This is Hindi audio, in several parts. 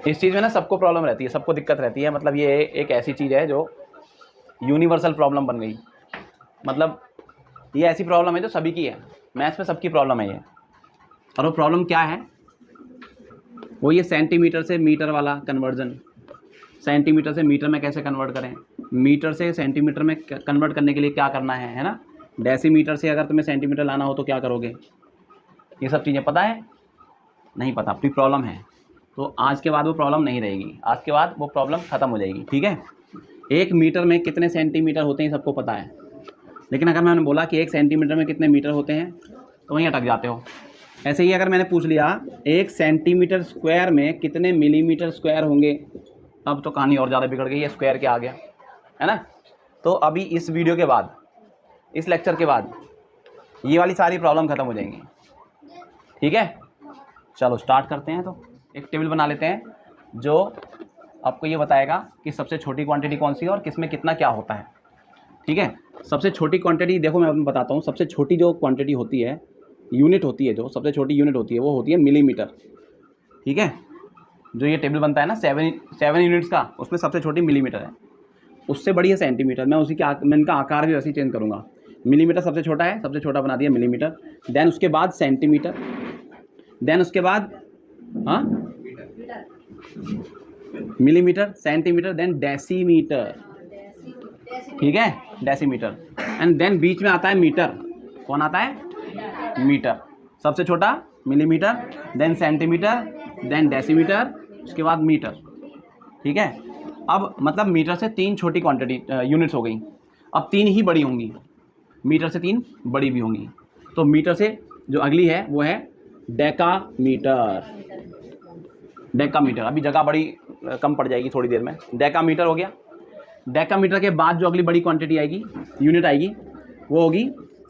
इस चीज़ में ना सबको प्रॉब्लम रहती है, सबको दिक्कत रहती है। मतलब ये एक ऐसी चीज़ है जो यूनिवर्सल प्रॉब्लम बन गई। मतलब ये ऐसी प्रॉब्लम है जो सभी की है, मैथ्स में सबकी प्रॉब्लम है ये। और वो प्रॉब्लम क्या है? वो ये सेंटीमीटर से मीटर वाला कन्वर्जन। सेंटीमीटर से मीटर में कैसे कन्वर्ट करें, मीटर से सेंटीमीटर में कन्वर्ट करने के लिए क्या करना है ना। डेसीमीटर से अगर तुम्हें सेंटीमीटर लाना हो तो क्या करोगे, ये सब चीज़ें पता है? नहीं पता, अपनी प्रॉब्लम है। तो आज के बाद वो प्रॉब्लम नहीं रहेगी, आज के बाद वो प्रॉब्लम ख़त्म हो जाएगी, ठीक है। 1 मीटर में कितने सेंटीमीटर होते हैं सबको पता है, लेकिन अगर मैंने बोला कि 1 सेंटीमीटर में कितने मीटर होते हैं तो वहीं अटक जाते हो। ऐसे ही अगर मैंने पूछ लिया 1 सेंटीमीटर स्क्वायर में कितने मिलीमीटर स्क्वायर होंगे, अब तो कहानी और ज़्यादा बिगड़ गई है, स्क्वायर के आ गया है ना। तो अभी इस वीडियो के बाद, इस लेक्चर के बाद ये वाली सारी प्रॉब्लम ख़त्म हो जाएंगी, ठीक है। चलो स्टार्ट करते हैं। तो एक टेबल बना लेते हैं जो आपको ये बताएगा कि सबसे छोटी क्वांटिटी कौन सी है और किसमें कितना क्या होता है, ठीक है। सबसे छोटी क्वांटिटी देखो, मैं बताता हूँ। सबसे छोटी जो क्वांटिटी होती है, यूनिट होती है, जो सबसे छोटी यूनिट होती है वो होती है मिलीमीटर, ठीक है। जो ये टेबल बनता है ना 7 यूनिट्स का, उसमें सबसे छोटी मिलीमीटर है, उससे बड़ी है सेंटीमीटर। मैं मैं इनका आकार भी वैसे ही चेंज करूँगा। मिलीमीटर सबसे छोटा है, सबसे छोटा बना दिया मिलीमीटर। देन उसके बाद सेंटीमीटर, देन उसके बाद हाँ मिलीमीटर, सेंटीमीटर, देन डेसीमीटर, ठीक है, डेसीमीटर। एंड देन बीच में आता है मीटर। कौन आता है? मीटर। सबसे छोटा millimetre, then centimetre, then decimetre, उसके बाद मीटर, ठीक है। अब मतलब मीटर से 3 छोटी क्वांटिटी यूनिट्स हो गई, अब 3 ही बड़ी होंगी, मीटर से 3 बड़ी भी होंगी। तो मीटर से जो अगली है वो है डेकामीटर। डेकामीटर, अभी जगह बड़ी कम पड़ जाएगी थोड़ी देर में। डेकामीटर हो गया। डेकामीटर के बाद जो अगली बड़ी क्वांटिटी आएगी, यूनिट आएगी, वो होगी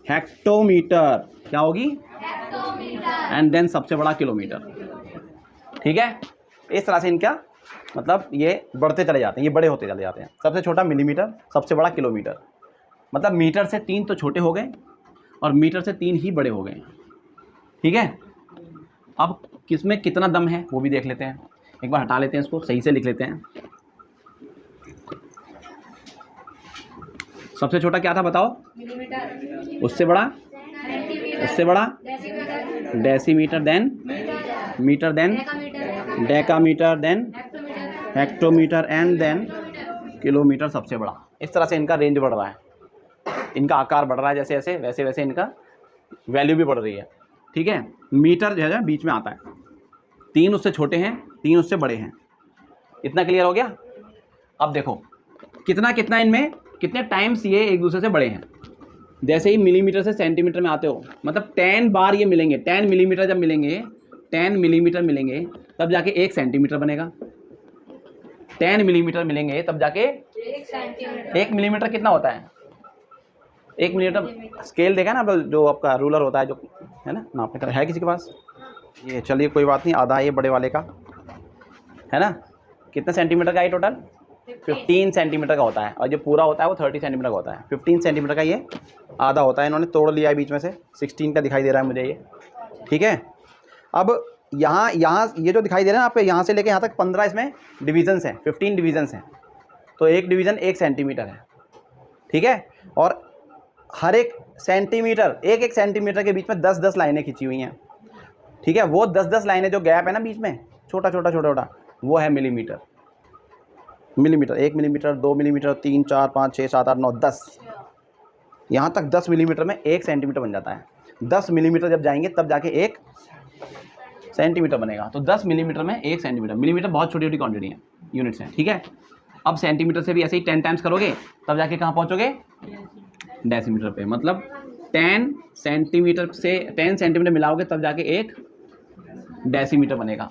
हेक्टोमीटर। क्या होगी? हेक्टोमीटर। एंड देन सबसे बड़ा किलोमीटर, ठीक है। इस तरह से इनका मतलब ये बढ़ते चले जाते हैं, ये बड़े होते चले जाते हैं। सबसे छोटा मिलीमीटर, सबसे बड़ा किलोमीटर। मतलब मीटर से 3 तो छोटे हो गए और मीटर से 3 ही बड़े हो गए, ठीक है। अब किसमें कितना दम है वो भी देख लेते हैं। एक बार हटा लेते हैं इसको, सही से लिख लेते हैं। सबसे छोटा क्या था बताओ? मिलीमीटर। उससे बड़ा? उससे बड़ा? Decimetre, then metre, then decametre, then hectometre, and then kilometre सबसे बड़ा। इस तरह से इनका रेंज बढ़ रहा है, इनका आकार बढ़ रहा है। जैसे जैसे वैसे वैसे इनका वैल्यू भी बढ़ रही है, ठीक है। मीटर जो है बीच में आता है, 3 उससे छोटे हैं, 3 उससे बड़े हैं। इतना क्लियर हो गया? अब देखो कितना कितना इनमें कितने टाइम्स ये एक दूसरे से बड़े हैं। जैसे ही मिलीमीटर से सेंटीमीटर में आते हो, मतलब 10 बार ये मिलेंगे। 10 मिलीमीटर जब मिलेंगे, 10 मिलीमीटर मिलेंगे तब जाके 1 सेंटीमीटर बनेगा। 10 मिलीमीटर मिलेंगे तब जाके 1 मिलीमीटर कितना होता है? 1 मिलीमीटर स्केल देखा ना, जो आपका रूलर होता है जो है ना, नापने का है किसी के पास? ये चलिए कोई बात नहीं, आधा है ये बड़े वाले का, है ना। कितने सेंटीमीटर का है टोटल? 15 सेंटीमीटर का होता है, और जो पूरा होता है वो 30 सेंटीमीटर का होता है। 15 सेंटीमीटर का ये आधा होता है, इन्होंने तोड़ लिया है बीच में से। 16 का दिखाई दे रहा है मुझे ये, ठीक है। अब यहाँ ये जो दिखाई दे रहा है ना आपको, यहाँ से लेके यहाँ तक 15 इसमें डिविजन्स हैं, 15 डिविजन्स हैं। तो एक डिवीज़न 1 सेंटीमीटर है, ठीक है। और हर एक सेंटीमीटर, एक सेंटीमीटर के बीच में 10-10 लाइनें खींची हुई हैं, ठीक है। वो 10-10 लाइनें जो गैप है ना बीच में, छोटा छोटा छोटा छोटा, वो है मिलीमीटर। मिलीमीटर 1 मिलीमीटर, 2 मिलीमीटर, 3, 4, 5, 6, 7, 8, 9, 10, यहाँ तक 10 मिलीमीटर में 1 सेंटीमीटर बन जाता है। 10 मिलीमीटर जब जाएंगे तब जाके 1 सेंटीमीटर बनेगा। तो 10 मिलीमीटर में 1 सेंटीमीटर। मिलीमीटर बहुत छोटी छोटी क्वांटिटी है, यूनिट्स हैं, ठीक है। अब सेंटीमीटर से भी ऐसे ही 10 टाइम्स करोगे तब जाके कहाँ पहुँचोगे? डेसीमीटर पे। मतलब 10 सेंटीमीटर से 10 सेंटीमीटर मिलाओगे तब जाके 1 डेसीमीटर बनेगा।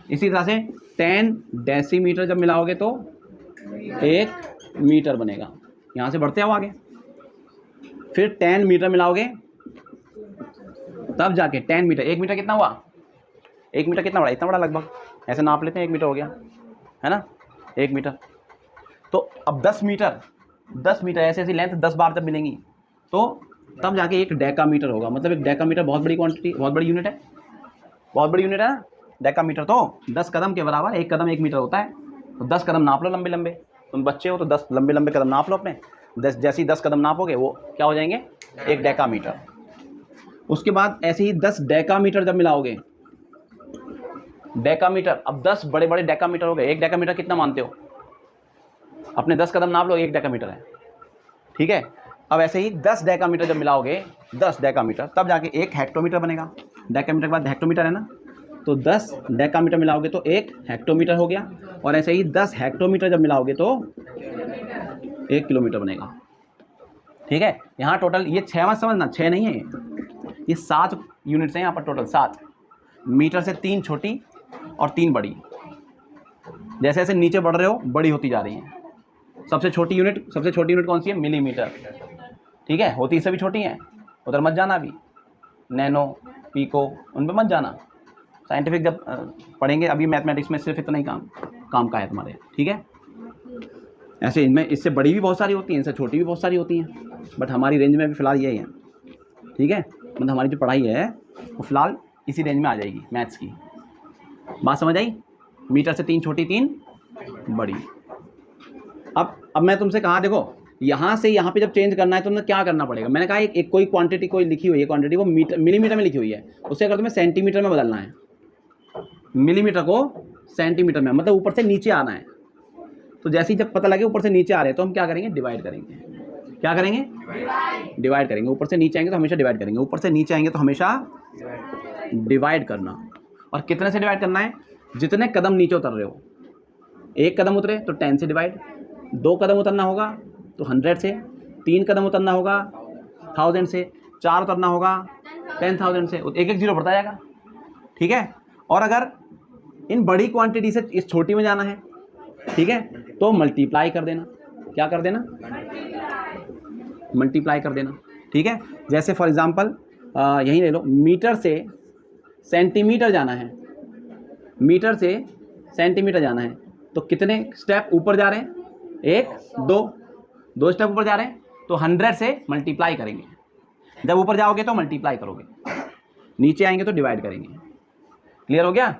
इसी तरह से 10 डेसीमीटर जब मिलाओगे तो 1 मीटर बनेगा। यहाँ से बढ़ते आओ आगे। फिर 10 मीटर मिलाओगे तब जाके 10 मीटर। 1 मीटर कितना हुआ? 1 मीटर कितना बड़ा? इतना बड़ा लगभग, ऐसे नाप लेते हैं। 1 मीटर हो गया, है ना, 1 मीटर। तो अब 10 मीटर ऐसे ऐसी लेंथ 10 बार जब मिलेंगी तो तब जाके 1 डेकामीटर होगा। मतलब 1 डेकामीटर बहुत बड़ी क्वांटिटी, बहुत बड़ी यूनिट है, बहुत बड़ी यूनिट है ना। डेकामीटर तो 10 कदम के बराबर, 1 कदम 1 मीटर होता है। तो 10 कदम नाप लो लंबे लंबे, तुम बच्चे हो तो 10 लंबे लंबे कदम नाप लो अपने। 10 जैसे ही 10 कदम नापोगे वो क्या हो जाएंगे, 1 डेकामीटर। उसके बाद ऐसे ही 10 डेकामीटर जब मिलाओगे, डेकामीटर, अब 10 बड़े बड़े डेकामीटर हो गए। 1 डेकामीटर कितना मानते हो, अपने 10 कदम नाप लो, 1 डेकामीटर है, ठीक है। अब ऐसे ही 10 डेकामीटर जब मिलाओगे, 10 डेकामीटर, तब जाके 1 हेक्टोमीटर बनेगा। डेकामीटर के बाद हेक्टोमीटर है ना, तो 10 डेकामीटर मिलाओगे तो 1 हेक्टोमीटर हो गया। और ऐसे ही 10 हेक्टोमीटर जब मिलाओगे तो 1 किलोमीटर बनेगा, ठीक है। यहाँ टोटल ये 6 मत समझना, 6 नहीं है ये 7 यूनिट्स हैं यहाँ पर टोटल, 7 मीटर से 3 छोटी और 3 बड़ी। जैसे जैसे नीचे बढ़ रहे हो बड़ी होती जा रही हैं। सबसे छोटी यूनिट कौन सी है, मिलीमीटर, ठीक है। होती सभी छोटी हैं, उधर मत जाना अभी, नैनो पीको उन पर मत जाना। साइंटिफिक जब पढ़ेंगे, अभी मैथमेटिक्स में सिर्फ इतना ही काम का है तुम्हारे, ठीक है। ऐसे इनमें इससे बड़ी भी बहुत सारी होती हैं, इनसे छोटी भी बहुत सारी होती हैं, बट हमारी रेंज में भी फ़िलहाल यही है, ठीक है। मतलब हमारी जो पढ़ाई है वो फ़िलहाल इसी रेंज में आ जाएगी मैथ्स की। बात समझ आई, मीटर से 3 छोटी 3 बड़ी। अब मैं तुमसे कहा, देखो यहाँ से यहाँ पे जब चेंज करना है तो तुम्हें क्या करना पड़ेगा। मैंने कहा एक कोई क्वांटिटी कोई लिखी हुई है, क्वांटिटी वो मिलीमीटर में लिखी हुई है, उसे अगर तुम्हें सेंटीमीटर में बदलना है, मिलीमीटर को सेंटीमीटर में, मतलब ऊपर से नीचे आना है। तो जैसे ही जब पता लगे ऊपर से नीचे आ रहे हैं तो हम क्या करेंगे, डिवाइड करेंगे। क्या करेंगे, डिवाइड करेंगे। ऊपर से नीचे आएंगे तो हमेशा डिवाइड करेंगे, ऊपर से नीचे आएंगे तो हमेशा डिवाइड करना। और कितने से डिवाइड करना है, जितने कदम नीचे उतर रहे हो। 1 कदम उतरे तो 10 से डिवाइड, 2 कदम उतरना होगा तो 100 से, 3 कदम उतरना होगा 1000 से, 4 उतरना होगा 10,000 से, एक एक जीरो बढ़ता जाएगा, ठीक है। और अगर इन बड़ी क्वांटिटी से इस छोटी में जाना है, ठीक है, तो मल्टीप्लाई कर देना। क्या कर देना, मल्टीप्लाई कर देना, ठीक है। जैसे फॉर एग्जांपल यहीं ले लो, मीटर से सेंटीमीटर जाना है, मीटर से सेंटीमीटर जाना है तो कितने स्टेप ऊपर जा रहे हैं, 1 2 स्टेप ऊपर जा रहे हैं, तो 100 से मल्टीप्लाई करेंगे। जब ऊपर जाओगे तो मल्टीप्लाई करोगे, नीचे आएंगे तो डिवाइड करेंगे। क्लियर हो गया,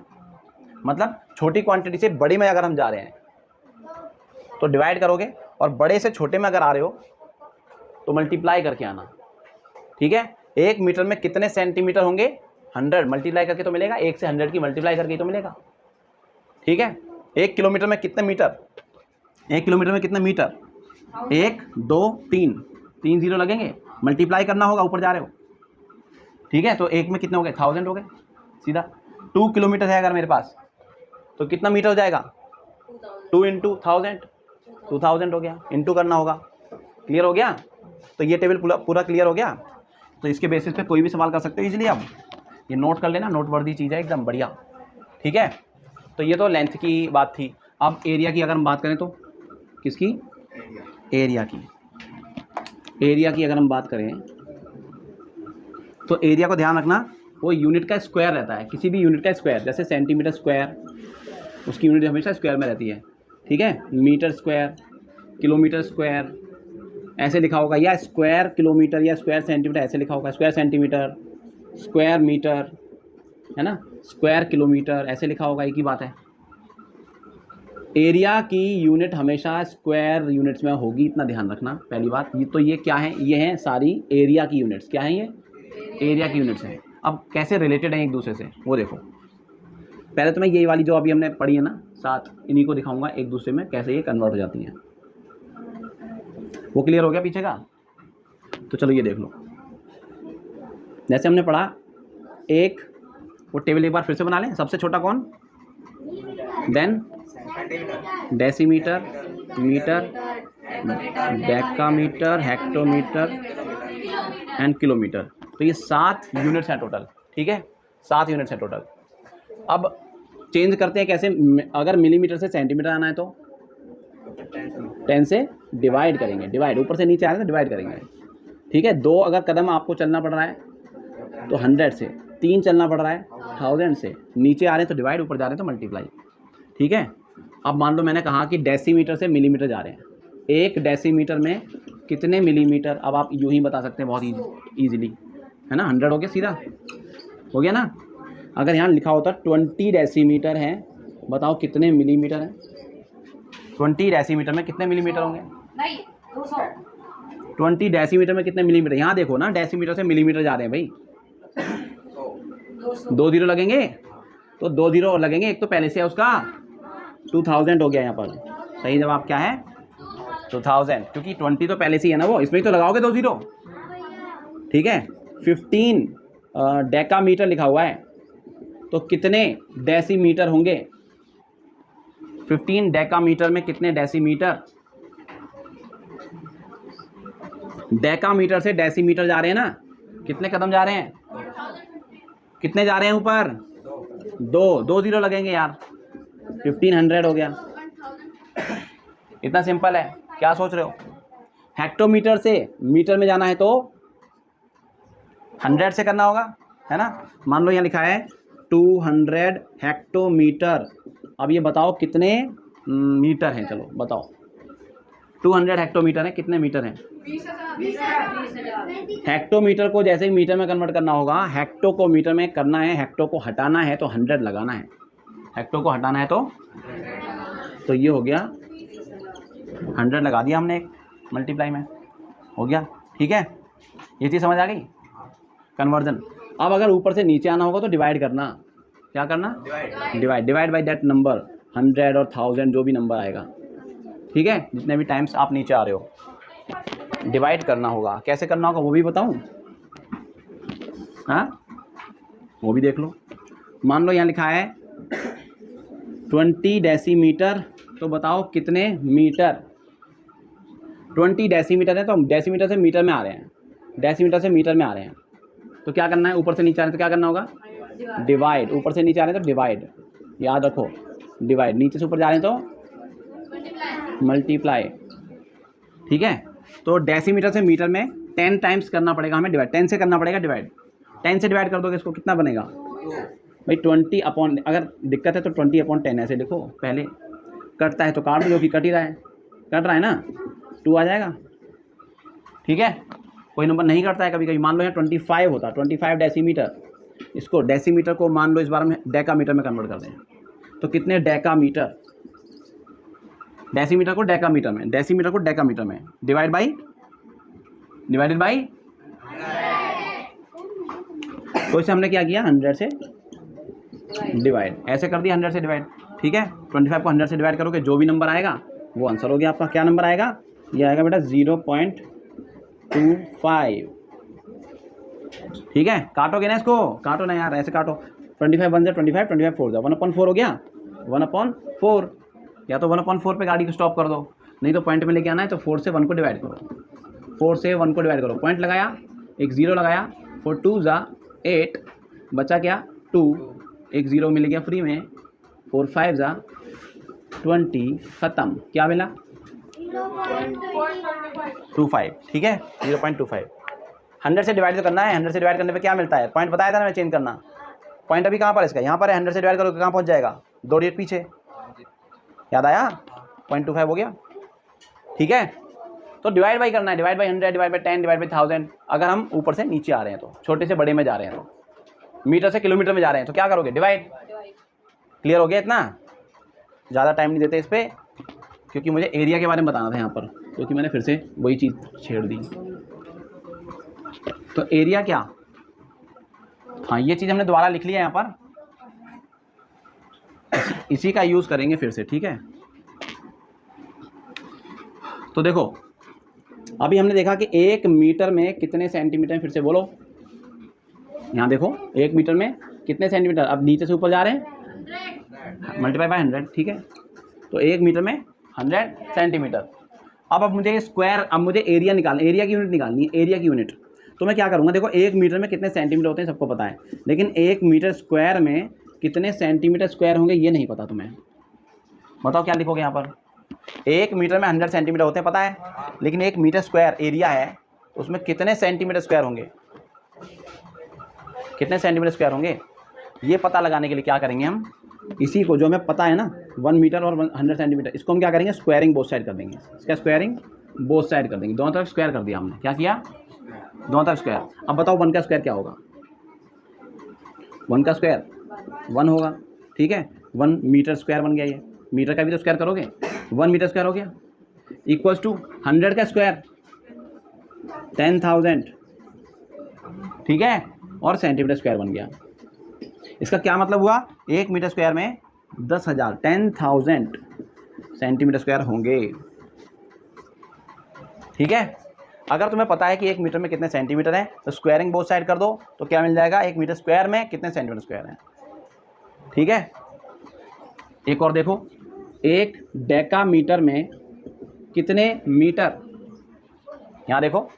मतलब छोटी क्वांटिटी से बड़ी में अगर हम जा रहे हैं तो डिवाइड करोगे, और बड़े से छोटे में अगर आ रहे हो तो मल्टीप्लाई करके आना, ठीक है। 1 मीटर में कितने सेंटीमीटर होंगे, 100 मल्टीप्लाई करके तो मिलेगा, 1 से 100 की मल्टीप्लाई करके तो मिलेगा, ठीक है। 1 किलोमीटर में कितने मीटर, 1 किलोमीटर में कितने मीटर, 1 2 3 जीरो लगेंगे, मल्टीप्लाई करना होगा, ऊपर जा रहे हो, ठीक है। तो 1 में कितने हो गए, 1000 हो गए सीधा। 2 किलोमीटर है अगर मेरे पास तो कितना मीटर हो जाएगा, 2 × 1000, 2000 हो गया, इंटू करना होगा। क्लियर हो गया, तो ये टेबल पूरा क्लियर हो गया। तो इसके बेसिस पे कोई भी सवाल कर सकते हो इजीली। अब ये नोट कर लेना, नोट वर्दी चीज़ है एकदम बढ़िया, ठीक है। तो ये तो लेंथ की बात थी। अब एरिया की अगर हम बात करें तो, किसकी, एरिया की। एरिया की अगर हम बात करें तो एरिया को ध्यान रखना, वो यूनिट का स्क्वायर रहता है, किसी भी यूनिट का स्क्वायर। जैसे सेंटीमीटर स्क्वायर, उसकी यूनिट हमेशा स्क्वायर में रहती है, ठीक है। मीटर स्क्वायर, किलोमीटर स्क्वायर ऐसे लिखा होगा, या स्क्वायर किलोमीटर या स्क्वायर सेंटीमीटर ऐसे लिखा होगा, स्क्वायर सेंटीमीटर, स्क्वायर मीटर, है ना, स्क्वायर किलोमीटर ऐसे लिखा होगा, एक ही बात है। एरिया की यूनिट हमेशा स्क्वायर यूनिट्स में होगी, इतना ध्यान रखना पहली बात। ये तो ये क्या है, ये हैं सारी एरिया की यूनिट्स। क्या हैं ये, एरिया की यूनिट्स हैं। अब कैसे रिलेटेड हैं एक दूसरे से वो देखो। पहले तो मैं ये वाली जो अभी हमने पढ़ी है ना 7, इन्हीं को दिखाऊंगा एक दूसरे में कैसे ये कन्वर्ट हो जाती हैं। वो क्लियर हो गया पीछे का, तो चलो ये देख लो। जैसे हमने पढ़ा, एक वो टेबल एक बार फिर से बना लें। सबसे छोटा कौन, then decimetre, metre, decametre, hectometre and kilometre. तो ये 7 यूनिट्स हैं टोटल, ठीक है, 7 यूनिट्स हैं टोटल। अब चेंज करते हैं कैसे, अगर मिलीमीटर से सेंटीमीटर आना है तो 10 से डिवाइड करेंगे, डिवाइड ऊपर से नीचे आएगा तो डिवाइड करेंगे, ठीक है। 2 अगर कदम आपको चलना पड़ रहा है तो 100 से, 3 चलना पड़ रहा है 1000 से, नीचे आ रहे हैं तो डिवाइड, ऊपर जा रहे हैं तो मल्टीप्लाई, ठीक है। अब मान लो मैंने कहा कि डेसीमीटर से मिलीमीटर जा रहे हैं, 1 डेसीमीटर में कितने मिलीमीटर, अब आप यूँ ही बता सकते हैं बहुत ईजीली, है ना। 100 हो गया, सीधा हो गया ना। अगर यहाँ लिखा होता 20 डेसीमीटर है, बताओ कितने मिलीमीटर है? 20 डेसीमीटर में कितने मिलीमीटर होंगे? नहीं 200। 20 डेसीमीटर में कितने मिलीमीटर? यहाँ देखो ना, डेसीमीटर से मिलीमीटर जा रहे हैं भाई। 2 जीरो लगेंगे, तो 2 जीरो और लगेंगे, एक तो पहले से है उसका 2000 हो गया यहाँ पर। सही जवाब क्या है? 2000, क्योंकि 20 तो पहले से ही है ना, वो इसमें ही तो लगाओगे 2 जीरो। ठीक है, 15 डेकामीटर लिखा हुआ है, तो कितने डेसीमीटर होंगे? 15 डेकामीटर में कितने डेसीमीटर? डेकामीटर से डेसीमीटर जा रहे हैं ना, कितने कदम जा रहे हैं? कितने जा रहे हैं ऊपर? 2 जीरो लगेंगे यार, 1500 हो गया। इतना सिंपल है, क्या सोच रहे हो? हेक्टोमीटर से मीटर में जाना है तो 100 से करना होगा, है ना। मान लो यहाँ लिखा है 200 हेक्टोमीटर। अब ये बताओ कितने मीटर हैं? चलो बताओ, 200 हेक्टोमीटर है, कितने मीटर हैं? 20,000। हेक्टोमीटर को जैसे ही मीटर में कन्वर्ट करना होगा, हेक्टो को मीटर में करना है, हेक्टो को हटाना है तो 100 लगाना है। हेक्टो को हटाना है तो ये हो गया 100 लगा दिया हमने, एक मल्टीप्लाई में हो गया। ठीक है, ये चीज़ समझ आ गई, कन्वर्जन। अब अगर ऊपर से नीचे आना होगा तो डिवाइड करना। क्या करना? डिवाइड बाय दैट नंबर, 100 और 1000 जो भी नंबर आएगा। ठीक है, जितने भी टाइम्स आप नीचे आ रहे हो डिवाइड करना होगा। कैसे करना होगा वो भी बताऊं? हाँ, वो भी देख लो। मान लो यहाँ लिखा है 20 डेसीमीटर, तो बताओ कितने मीटर? 20 डेसीमीटर है, तो हम डेसीमीटर से मीटर में आ रहे हैं, डेसीमीटर से मीटर में आ रहे हैं, तो क्या करना है? ऊपर से नीचे आ रहे हैं तो क्या करना होगा? डिवाइड। ऊपर से नीचे आ रहे हैं तो डिवाइड, याद रखो, डिवाइड। नीचे से ऊपर जा रहे हैं तो मल्टीप्लाई। ठीक है, तो डेसीमीटर से मीटर में 10 टाइम्स करना पड़ेगा हमें डिवाइड, 10 से करना पड़ेगा डिवाइड। 10 से डिवाइड कर दोगे इसको, कितना बनेगा भाई? 20 अपॉन, अगर दिक्कत है तो 20/10 ऐसे लिखो। पहले कटता है तो काट दो, जो कि कट ही रहा है, कट रहा है ना, 2 आ जाएगा। ठीक है, कोई नंबर नहीं कटता है कभी कभी। मान लो यहाँ 25 होता, 25 डेसीमीटर, इसको डेसीमीटर को मान लो इस बार में डेकामीटर में कन्वर्ट कर दें, तो कितने डेकामीटर? डेसीमीटर को डेकामीटर में, डेसीमीटर को डेकामीटर में, डिवाइडेड बाई। तो इसे हमने क्या किया? 100 से डिवाइड, ऐसे कर दिया 100 से डिवाइड। ठीक है, 25 को 100 से डिवाइड करोगे, जो भी नंबर आएगा वो आंसर हो गया आपका। क्या नंबर आएगा? ये आएगा बेटा 0.25। ठीक है, काटोगे ना इसको? काटो ना यार, ऐसे काटो। 25 1 से 25, 25 4 जाओ, 1/4 हो गया, 1/4। या तो 1/4 पे गाड़ी को स्टॉप कर दो, नहीं तो पॉइंट में लेके आना है तो 4 से 1 को डिवाइड करो, 4 से 1 को डिवाइड करो, पॉइंट लगाया, एक 0 लगाया, 4 2 ज़ा 8, बचा क्या? 2, एक 0 मिल गया फ्री में, 4 5 ज़ा 20, ख़त्म। क्या मिला? 0.25। ठीक है, 0.25। 100 से डिवाइड तो करना है, 100 से डिवाइड करने पे क्या मिलता है? पॉइंट बताया था ना मैं चेंज करना। पॉइंट अभी कहाँ पर है इसका? यहाँ पर है। 100 से डिवाइड करोगे कहाँ पहुँच जाएगा? 2 डिजिट पीछे, याद आया? 0.25 हो गया। ठीक है, तो डिवाइड बाई करना है, divide by 100, divide by 10, divide by 1000। अगर हम ऊपर से नीचे आ रहे हैं तो, छोटे से बड़े में जा रहे हैं तो, मीटर से किलोमीटर में जा रहे हैं तो क्या करोगे? डिवाइड। क्लियर हो गया इतना? ज़्यादा टाइम नहीं देते इस पर, क्योंकि मुझे एरिया के बारे में बताना था यहाँ पर, क्योंकि मैंने फिर से वही चीज़ छेड़ दी। तो एरिया क्या? हाँ, ये चीज़ हमने दोबारा लिख लिया यहाँ पर, इसी का यूज़ करेंगे फिर से। ठीक है, तो देखो अभी हमने देखा कि 1 मीटर में कितने सेंटीमीटर, फिर से बोलो। यहाँ देखो 1 मीटर में कितने सेंटीमीटर? अब नीचे से ऊपर जा रहे हैं, मल्टीप्लाई बाय 100। ठीक है, तो 1 मीटर में 100 सेंटीमीटर। अब मुझे स्क्वायर, अब मुझे एरिया निकालना, एरिया की यूनिट निकालनी है, एरिया की यूनिट। तो मैं क्या करूँगा? देखो 1 मीटर में कितने सेंटीमीटर होते हैं सबको पता है, लेकिन 1 मीटर स्क्वायर में कितने सेंटीमीटर स्क्वायर होंगे ये नहीं पता तुम्हें। बताओ क्या लिखोगे यहाँ पर? 1 मीटर में 100 सेंटीमीटर होते हैं पता है, लेकिन 1 मीटर स्क्वायर एरिया है, उसमें कितने सेंटीमीटर स्क्वायर होंगे? कितने सेंटीमीटर स्क्वायर होंगे ये पता लगाने के लिए क्या करेंगे हम? इसी को जो हमें पता है ना, 1 मीटर और 100 सेंटीमीटर, इसको हम क्या करेंगे? स्क्वायरिंग बोथ साइड कर देंगे। इसका स्क्वायरिंग बोथ साइड कर देंगे, दोनों तरफ स्क्वायर कर दिया हमने। क्या किया? दोनों तरफ स्क्वायर। अब बताओ 1 का स्क्वायर क्या होगा? 1 का स्क्वायर 1 होगा, ठीक है। 1 मीटर स्क्वायर बन गया ये, मीटर का भी तो स्क्वायर करोगे, 1 मीटर स्क्वायर हो गया, इक्वल्स टू 100 का स्क्वायर 10,000, ठीक है, और सेंटीमीटर स्क्वायर बन गया। इसका क्या मतलब हुआ, 1 मीटर स्क्वायर में 10,000 10,000 सेंटीमीटर स्क्वायर होंगे, ठीक है। अगर तुम्हें पता है कि 1 मीटर में कितने सेंटीमीटर हैं तो स्क्वायरिंग बोथ साइड कर दो, तो क्या मिल जाएगा, 1 मीटर स्क्वायर में कितने सेंटीमीटर स्क्वायर हैं, ठीक है। एक और देखो, 1 डेकामीटर में कितने मीटर, यहाँ देखो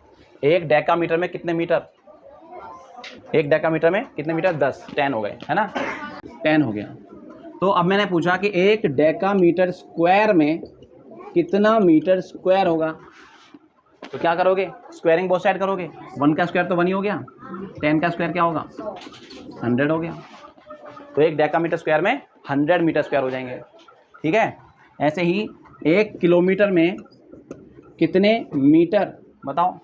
1 डेकामीटर में कितने मीटर, 1 डेकामीटर में कितने मीटर, 10 हो गए, है ना, 10 हो गया। तो अब मैंने पूछा कि 1 डेकामीटर स्क्वायर में कितना मीटर स्क्वायर होगा, तो क्या करोगे, स्क्वायरिंग बोथ साइड करोगे, 1 का स्क्वायर तो 1 ही हो गया, 10 का स्क्वायर क्या होगा, 100 हो गया। तो 1 डेकामीटर स्क्वायर में 100 मीटर स्क्वायर हो जाएंगे, ठीक है। ऐसे ही 1 किलोमीटर में कितने मीटर बताओ,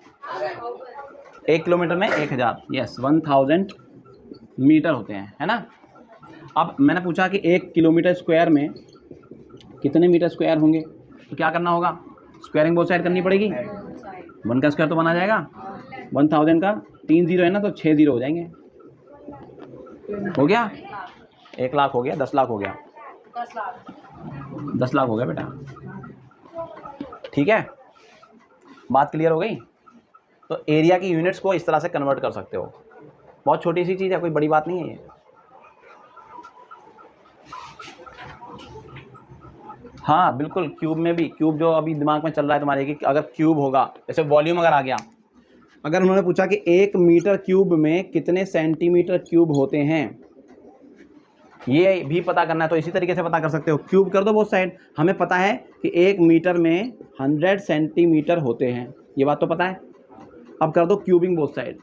1 किलोमीटर में 1000, यस 1000 मीटर होते हैं, है ना। अब मैंने पूछा कि 1 किलोमीटर स्क्वायर में कितने मीटर स्क्वायर होंगे, तो क्या करना होगा, स्क्वायरिंग बोथ साइड करनी पड़ेगी, 1 का स्क्वायर तो बना जाएगा, 1000 का 3 जीरो है ना, तो 6 जीरो हो जाएंगे, हो गया, 1 लाख हो गया, 10 लाख हो गया, 10 लाख हो गया बेटा, ठीक है। बात क्लियर हो गई। तो एरिया की यूनिट्स को इस तरह से कन्वर्ट कर सकते हो, बहुत छोटी सी चीज़ है, कोई बड़ी बात नहीं है ये। हाँ बिल्कुल, क्यूब में भी, क्यूब जो अभी दिमाग में चल रहा है तुम्हारे कि अगर क्यूब होगा, जैसे वॉल्यूम अगर आ गया, अगर उन्होंने पूछा कि 1 मीटर क्यूब में कितने सेंटीमीटर क्यूब होते हैं, ये भी पता करना है, तो इसी तरीके से पता कर सकते हो, क्यूब कर दो बोथ साइड। हमें पता है कि 1 मीटर में 100 सेंटीमीटर होते हैं, ये बात तो पता है। अब कर दो क्यूबिंग बोथ साइड,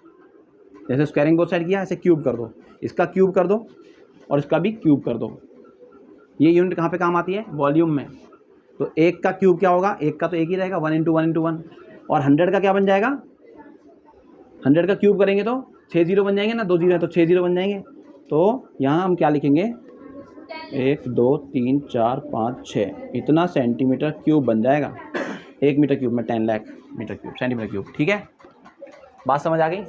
जैसे स्क्वायरिंग बोथ साइड किया, ऐसे क्यूब कर दो, इसका क्यूब कर दो और इसका भी क्यूब कर दो। ये यूनिट कहाँ पे काम आती है, वॉल्यूम में। तो 1 का क्यूब क्या होगा, 1 का तो 1 ही रहेगा, 1 × 1 × 1, और 100 का क्या बन जाएगा, 100 का क्यूब करेंगे तो 6 जीरो बन जाएंगे ना, 2 जीरो है तो 6 जीरो बन जाएंगे। तो यहाँ हम क्या लिखेंगे, 1 2 3 4 5 6, इतना सेंटीमीटर क्यूब बन जाएगा। 1 मीटर क्यूब में 10 lakh metre cube, centimetre cube, ठीक है। बात समझ आ गई।